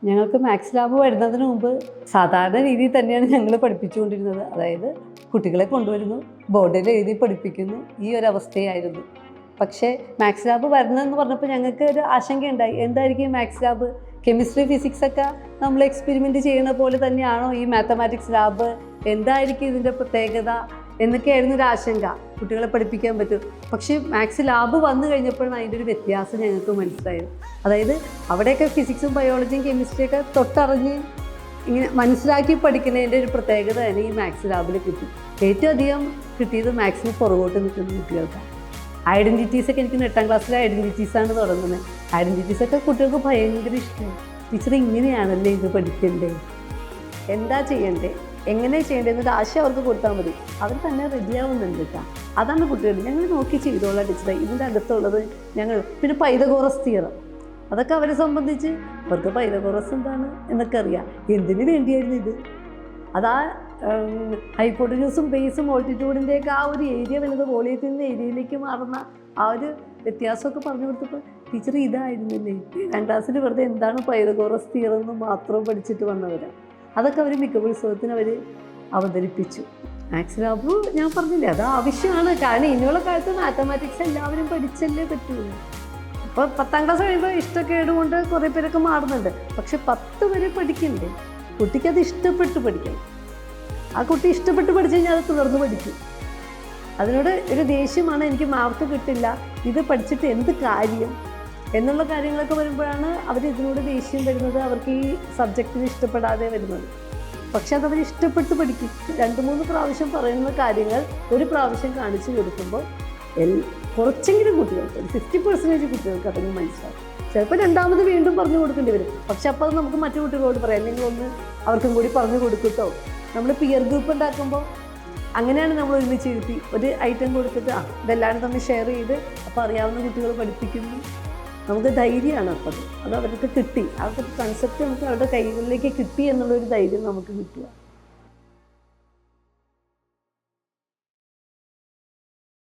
ഞങ്ങൾക്ക് maths lab വരുന്നതിന് മുമ്പ് സാധാരണ രീതിയിൽ തന്നെയാണ് ഞങ്ങൾ പഠിപ്പിച്ചുകൊണ്ടിരുന്നത്. അതായത് കുട്ടികളെ കൊണ്ടുവരുന്നു, ബോർഡിൽ എഴുതി പഠിപ്പിക്കുന്നു, ഈ ഒരു അവസ്ഥയായിരുന്നു. പക്ഷേ മാത്സ് ലാബ് വരുന്നതെന്ന് പറഞ്ഞപ്പോൾ ഞങ്ങൾക്ക് ഒരു ആശങ്കയുണ്ടായി. എന്തായിരിക്കും മാത്സ് ലാബ്? കെമിസ്ട്രി ഫിസിക്സ് ഒക്കെ നമ്മൾ എക്സ്പെരിമെൻറ്റ് ചെയ്യുന്ന പോലെ തന്നെയാണോ ഈ മാത്തമാറ്റിക്സ് ലാബ്? എന്തായിരിക്കും ഇതിൻ്റെ പ്രത്യേകത എന്നൊക്കെയായിരുന്നു ഒരു ആശങ്ക. കുട്ടികളെ പഠിപ്പിക്കാൻ പറ്റും. പക്ഷേ മാത്സ് ലാബ് വന്നു കഴിഞ്ഞപ്പോഴാണ് അതിൻ്റെ ഒരു വ്യത്യാസം ഞങ്ങൾക്ക് മനസ്സിലായത്. അതായത് അവിടെയൊക്കെ ഫിസിക്സും ബയോളജിയും കെമിസ്ട്രിയൊക്കെ തൊട്ടറിഞ്ഞ് ഇങ്ങനെ മനസ്സിലാക്കി പഠിക്കുന്നതിൻ്റെ ഒരു പ്രത്യേകത തന്നെ ഈ മാത്സ് ലാബിൽ കിട്ടി. ഏറ്റവും അധികം കിട്ടിയത് മാത്സിന് പുറകോട്ട് നിൽക്കുന്ന കുട്ടികൾക്കാണ്. ഐഡൻറ്റിറ്റീസൊക്കെ എനിക്ക് 8ാം ക്ലാസ്സിലെ ഐഡൻറ്റിറ്റീസാണ് തുടങ്ങുന്നത്. ഐഡൻറ്റിറ്റീസൊക്കെ കുട്ടികൾക്ക് ഭയങ്കര ഇഷ്ടമാണ്. ടീച്ചർ ഇങ്ങനെയാണല്ലേ ഇത് പഠിക്കണ്ടേ, എന്താ ചെയ്യണ്ടേ, എങ്ങനെ ചെയ്യേണ്ടതെന്നൊരു ആശയം അവർക്ക് കൊടുത്താൽ മതി, അവർ തന്നെ റെഡിയാവുന്നുണ്ട് കേട്ടോ. അതാണ് കുട്ടികൾ ഞങ്ങൾ നോക്കി ചെയ്തോളാം ടീച്ചറെ. ഇതിൻ്റെ അടുത്തുള്ളത് ഞങ്ങൾ പിന്നെ പൈതഗോറസ് തിയറം, അതൊക്കെ അവരെ സംബന്ധിച്ച് അവർക്ക് പൈതഗോറസ് എന്താണ് എന്നൊക്കെ അറിയാം. എന്തിനു വേണ്ടിയായിരുന്നു ഇത്? അതാ ഹൈപ്പോട്ടന്യൂസും ബേസും മോൾട്ടിറ്റ്യൂഡിൻ്റെയൊക്കെ ആ ഒരു ഏരിയ വലുത് വോളിയത്തിൽ നിന്ന് ഏരിയയിലേക്ക് മാറുന്ന ആ ഒരു വ്യത്യാസമൊക്കെ പറഞ്ഞു കൊടുത്തപ്പോൾ ടീച്ചർ ഇതായിരുന്നില്ലേ 2ാം ക്ലാസ്സിൽ വെറുതെ എന്താണ് പൈതഗോറസ് തിയറം എന്ന് മാത്രം പഠിച്ചിട്ട് വന്നവരാണ്. അതൊക്കെ അവർ മികവുത്സവത്തിന് അവർ അവതരിപ്പിച്ചു. മാത്സ് ലാബ് ഞാൻ പറഞ്ഞില്ലേ, അത് ആവശ്യമാണ്. കാരണം ഇനിയുള്ള കാലത്ത് മാത്തമാറ്റിക്സ് എല്ലാവരും പഠിച്ചല്ലേ പറ്റുള്ളൂ. അപ്പോൾ 10ാം ക്ലാസ് കഴിയുമ്പോൾ ഇഷ്ടക്കേട് കൊണ്ട് കുറേ പേരൊക്കെ മാറുന്നുണ്ട്. പക്ഷെ 10 വരെ പഠിക്കണ്ടേ? കുട്ടിക്കത് ഇഷ്ടപ്പെട്ട് പഠിക്കണം. ആ കുട്ടി ഇഷ്ടപ്പെട്ട് പഠിച്ചു കഴിഞ്ഞാൽ അത് തുടർന്ന് പഠിക്കും. അതിനോട് ഒരു ദേഷ്യമാണ് എനിക്ക് മാർക്ക് കിട്ടില്ല, ഇത് പഠിച്ചിട്ട് എന്ത് കാര്യം എന്നുള്ള കാര്യങ്ങളൊക്കെ വരുമ്പോഴാണ് അവർ ഇതിനോട് ദേഷ്യം വരുന്നത്, അവർക്ക് ഈ സബ്ജക്റ്റിന് ഇഷ്ടപ്പെടാതെ വരുന്നത്. പക്ഷെ അതവർ ഇഷ്ടപ്പെട്ട് പഠിക്കും. 2-3 പ്രാവശ്യം പറയുന്ന കാര്യങ്ങൾ ഒരു പ്രാവശ്യം കാണിച്ചു കൊടുക്കുമ്പോൾ കുറച്ചെങ്കിലും കുട്ടികൾക്ക്, ഒരു 50% കുട്ടികൾക്ക് അതൊന്നും മനസ്സിലാവും. ചിലപ്പോൾ 2ാമത് വീണ്ടും പറഞ്ഞു കൊടുക്കേണ്ടി വരും. പക്ഷെ അപ്പോൾ അത് നമുക്ക് മറ്റു കുട്ടികളോട് പറയാം, നിങ്ങളൊന്ന് അവർക്കും കൂടി പറഞ്ഞു കൊടുക്കട്ടോ. നമ്മൾ പിയർ ഗ്രൂപ്പ് ഉണ്ടാക്കുമ്പോൾ അങ്ങനെയാണ് നമ്മൾ ഒരുമിച്ച് ഇരുത്തി ഒരു ഐറ്റം കൊടുത്തിട്ട് ഇതെല്ലാവരും തമ്മിൽ ഷെയർ ചെയ്ത് അപ്പോൾ അറിയാവുന്ന കുട്ടികൾ പഠിപ്പിക്കുന്നു. നമുക്ക് ധൈര്യമാണ്. അപ്പോൾ അത് അവർക്ക് കിട്ടി. ആ ഒരു കൺസെപ്റ്റ് നമുക്ക് അവരുടെ കൈകളിലേക്ക് കിട്ടി എന്നുള്ളൊരു ധൈര്യം നമുക്ക് കിട്ടുക.